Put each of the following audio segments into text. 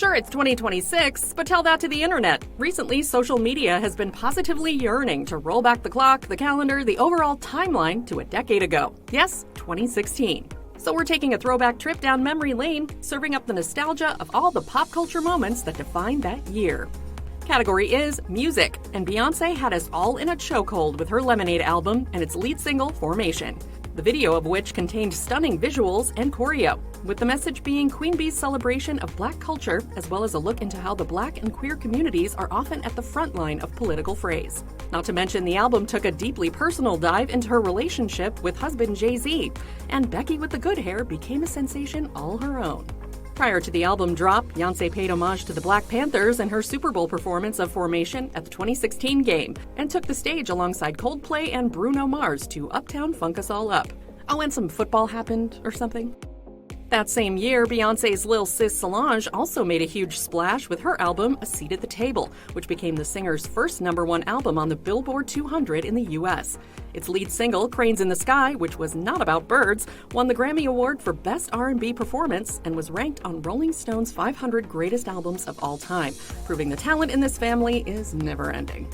Sure, it's 2026, but tell that to the internet. Recently, social media has been positively yearning to roll back the clock, the calendar, the overall timeline to a decade ago. Yes, 2016. So we're taking a throwback trip down memory lane, serving up the nostalgia of all the pop culture moments that defined that year. Category is music, and Beyoncé had us all in a chokehold with her Lemonade album and its lead single, Formation, the video of which contained stunning visuals and choreo, with the message being Queen Bee's celebration of Black culture, as well as a look into how the Black and queer communities are often at the front line of political phrase. Not to mention, the album took a deeply personal dive into her relationship with husband Jay-Z, and Becky with the good hair became a sensation all her own. Prior to the album drop, Beyoncé paid homage to the Black Panthers in her Super Bowl performance of Formation at the 2016 game, and took the stage alongside Coldplay and Bruno Mars to Uptown Funk Us All Up. Oh, and some football happened or something. That same year, Beyoncé's Lil Sis Solange also made a huge splash with her album A Seat at the Table, which became the singer's first #1 album on the Billboard 200 in the US. Its lead single, Cranes in the Sky, which was not about birds, won the Grammy Award for Best R&B Performance and was ranked on Rolling Stone's 500 Greatest Albums of All Time, proving the talent in this family is never ending.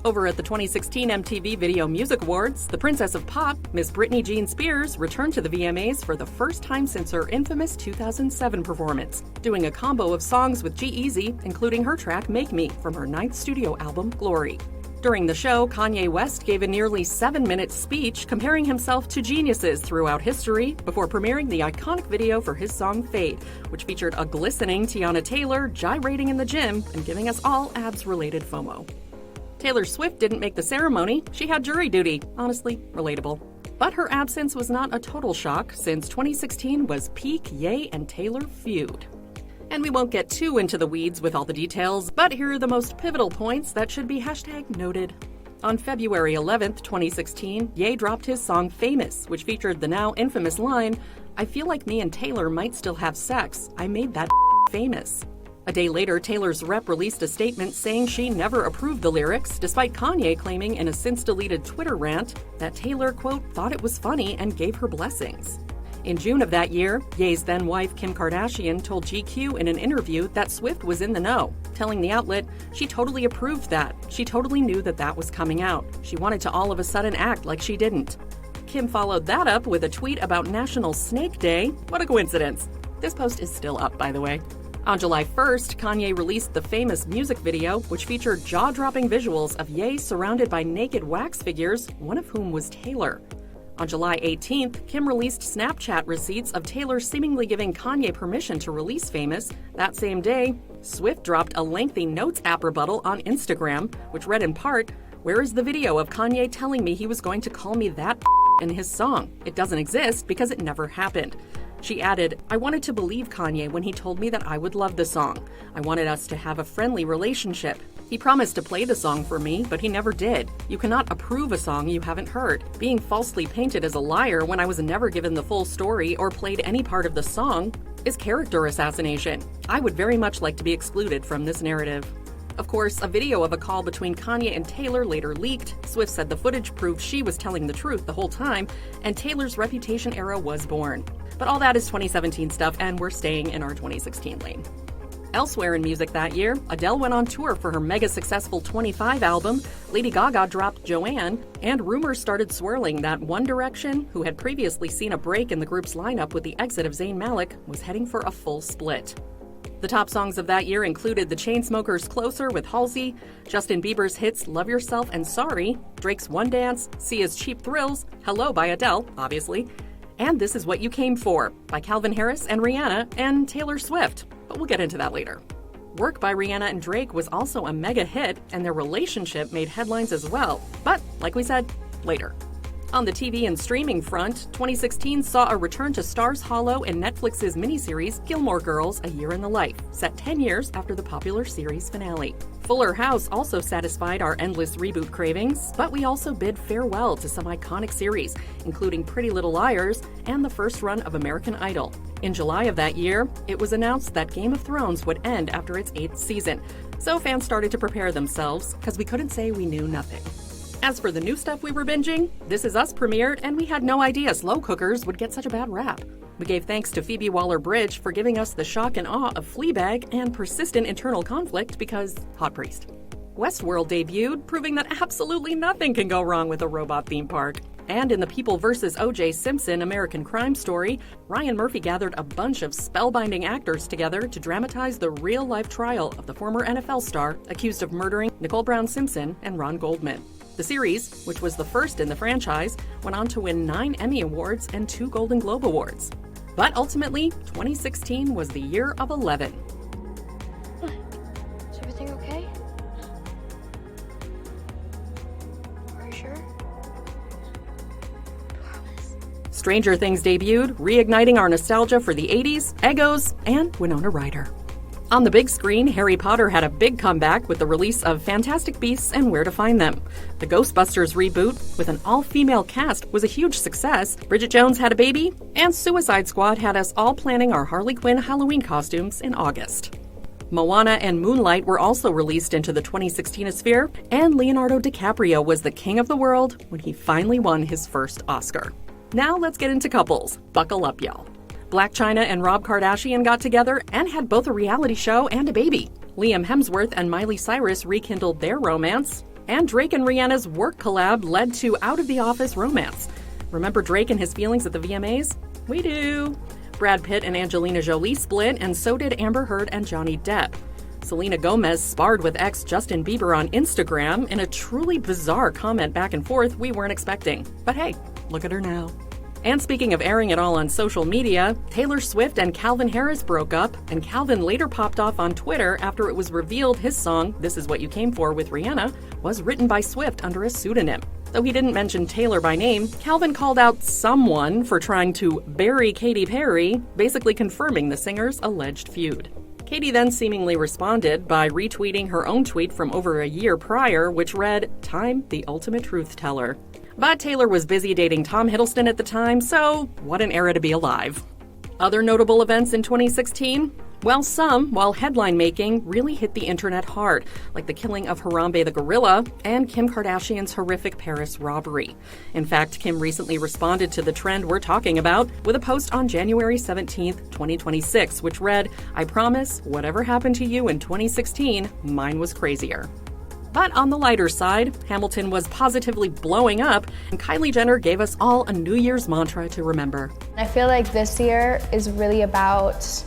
Over at the 2016 MTV Video Music Awards, the Princess of Pop, Miss Britney Jean Spears, returned to the VMAs for the first time since her infamous 2007 performance, doing a combo of songs with G-Eazy, including her track Make Me from her 9th studio album, Glory. During the show, Kanye West gave a nearly 7-minute speech comparing himself to geniuses throughout history before premiering the iconic video for his song Fade, which featured a glistening Tiana Taylor gyrating in the gym and giving us all abs-related FOMO. Taylor Swift didn't make the ceremony. She had jury duty. Honestly, relatable. But her absence was not a total shock, since 2016 was peak Ye and Taylor feud. And we won't get too into the weeds with all the details, but here are the most pivotal points that should be #noted. On February 11th, 2016, Ye dropped his song Famous, which featured the now infamous line, "I feel like me and Taylor might still have sex. I made that famous." A day later, Taylor's rep released a statement saying she never approved the lyrics, despite Kanye claiming in a since-deleted Twitter rant that Taylor, quote, thought it was funny and gave her blessings. In June of that year, Ye's then-wife Kim Kardashian told GQ in an interview that Swift was in the know, telling the outlet, "She totally approved that. She totally knew that that was coming out. She wanted to all of a sudden act like she didn't." Kim followed that up with a tweet about National Snake Day. What a coincidence. This post is still up, by the way. On July 1st, Kanye released the famous music video, which featured jaw-dropping visuals of Ye surrounded by naked wax figures, one of whom was Taylor. On July 18th, Kim released Snapchat receipts of Taylor seemingly giving Kanye permission to release Famous. That same day, Swift dropped a lengthy Notes app rebuttal on Instagram, which read in part, "Where is the video of Kanye telling me he was going to call me that in his song? It doesn't exist because it never happened." She added, "I wanted to believe Kanye when he told me that I would love the song. I wanted us to have a friendly relationship. He promised to play the song for me, but he never did. You cannot approve a song you haven't heard. Being falsely painted as a liar when I was never given the full story or played any part of the song is character assassination. I would very much like to be excluded from this narrative." Of course, a video of a call between Kanye and Taylor later leaked. Swift said the footage proved she was telling the truth the whole time, and Taylor's reputation era was born. But all that is 2017 stuff, and we're staying in our 2016 lane. Elsewhere in music that year, Adele went on tour for her mega-successful 25 album, Lady Gaga dropped Joanne, and rumors started swirling that One Direction, who had previously seen a break in the group's lineup with the exit of Zayn Malik, was heading for a full split. The top songs of that year included The Chainsmokers' Closer with Halsey, Justin Bieber's hits Love Yourself and Sorry, Drake's One Dance, Sia's Cheap Thrills, Hello by Adele, obviously, and This Is What You Came For by Calvin Harris and Rihanna and Taylor Swift, but we'll get into that later. Work by Rihanna and Drake was also a mega hit, and their relationship made headlines as well, but like we said, later. On the TV and streaming front, 2016 saw a return to Stars Hollow in Netflix's miniseries Gilmore Girls: A Year in the Life, set 10 years after the popular series finale. Fuller House also satisfied our endless reboot cravings, but we also bid farewell to some iconic series, including Pretty Little Liars and the first run of American Idol. In July of that year, it was announced that Game of Thrones would end after its 8th season, so fans started to prepare themselves, because we couldn't say we knew nothing. As for the new stuff we were binging, This Is Us premiered, and we had no idea slow cookers would get such a bad rap. We gave thanks to Phoebe Waller-Bridge for giving us the shock and awe of Fleabag and persistent internal conflict because hot priest. Westworld debuted, proving that absolutely nothing can go wrong with a robot theme park. And in the People vs. O.J. Simpson American Crime Story, Ryan Murphy gathered a bunch of spellbinding actors together to dramatize the real-life trial of the former NFL star accused of murdering Nicole Brown Simpson and Ron Goldman. The series, which was the first in the franchise, went on to win 9 Emmy Awards and 2 Golden Globe Awards. But ultimately, 2016 was the year of 11. Is everything okay? Are you sure? Promise. Stranger Things debuted, reigniting our nostalgia for the 80s, Eggos, and Winona Ryder. On the big screen, Harry Potter had a big comeback with the release of Fantastic Beasts and Where to Find Them. The Ghostbusters reboot, with an all-female cast, was a huge success. Bridget Jones had a baby, and Suicide Squad had us all planning our Harley Quinn Halloween costumes in August. Moana and Moonlight were also released into the 2016 sphere, and Leonardo DiCaprio was the king of the world when he finally won his first Oscar. Now let's get into couples. Buckle up, y'all. Blac Chyna and Rob Kardashian got together and had both a reality show and a baby. Liam Hemsworth and Miley Cyrus rekindled their romance. And Drake and Rihanna's work collab led to Out of the Office romance. Remember Drake and his feelings at the VMAs? We do. Brad Pitt and Angelina Jolie split, and so did Amber Heard and Johnny Depp. Selena Gomez sparred with ex Justin Bieber on Instagram in a truly bizarre comment back and forth we weren't expecting. But hey, look at her now. And speaking of airing it all on social media, Taylor Swift and Calvin Harris broke up, and Calvin later popped off on Twitter after it was revealed his song, This Is What You Came For with Rihanna, was written by Swift under a pseudonym. Though he didn't mention Taylor by name, Calvin called out someone for trying to bury Katy Perry, basically confirming the singer's alleged feud. Katy then seemingly responded by retweeting her own tweet from over a year prior, which read, "Time, the ultimate truth teller." But Taylor was busy dating Tom Hiddleston at the time, so what an era to be alive. Other notable events in 2016? Well, some, while headline making, really hit the internet hard, like the killing of Harambe the gorilla and Kim Kardashian's horrific Paris robbery. In fact, Kim recently responded to the trend we're talking about with a post on January 17th, 2026, which read, "I promise, whatever happened to you in 2016, mine was crazier." But on the lighter side, Hamilton was positively blowing up, and Kylie Jenner gave us all a New Year's mantra to remember. I feel like this year is really about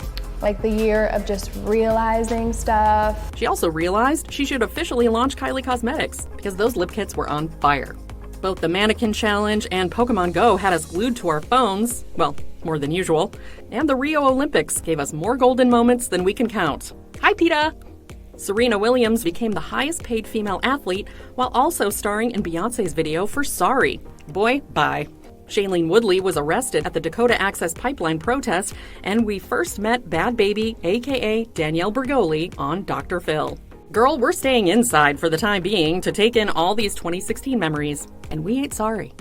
the year of just realizing stuff. She also realized she should officially launch Kylie Cosmetics because those lip kits were on fire. Both the Mannequin Challenge and Pokemon Go had us glued to our phones, well, more than usual, and the Rio Olympics gave us more golden moments than we can count. Hi, PETA! Serena Williams became the highest paid female athlete while also starring in Beyoncé's video for Sorry. Boy, bye. Shailene Woodley was arrested at the Dakota Access Pipeline protest, and we first met Bad Baby, aka Danielle Bregoli, on Dr. Phil. Girl, we're staying inside for the time being to take in all these 2016 memories, and we ain't sorry.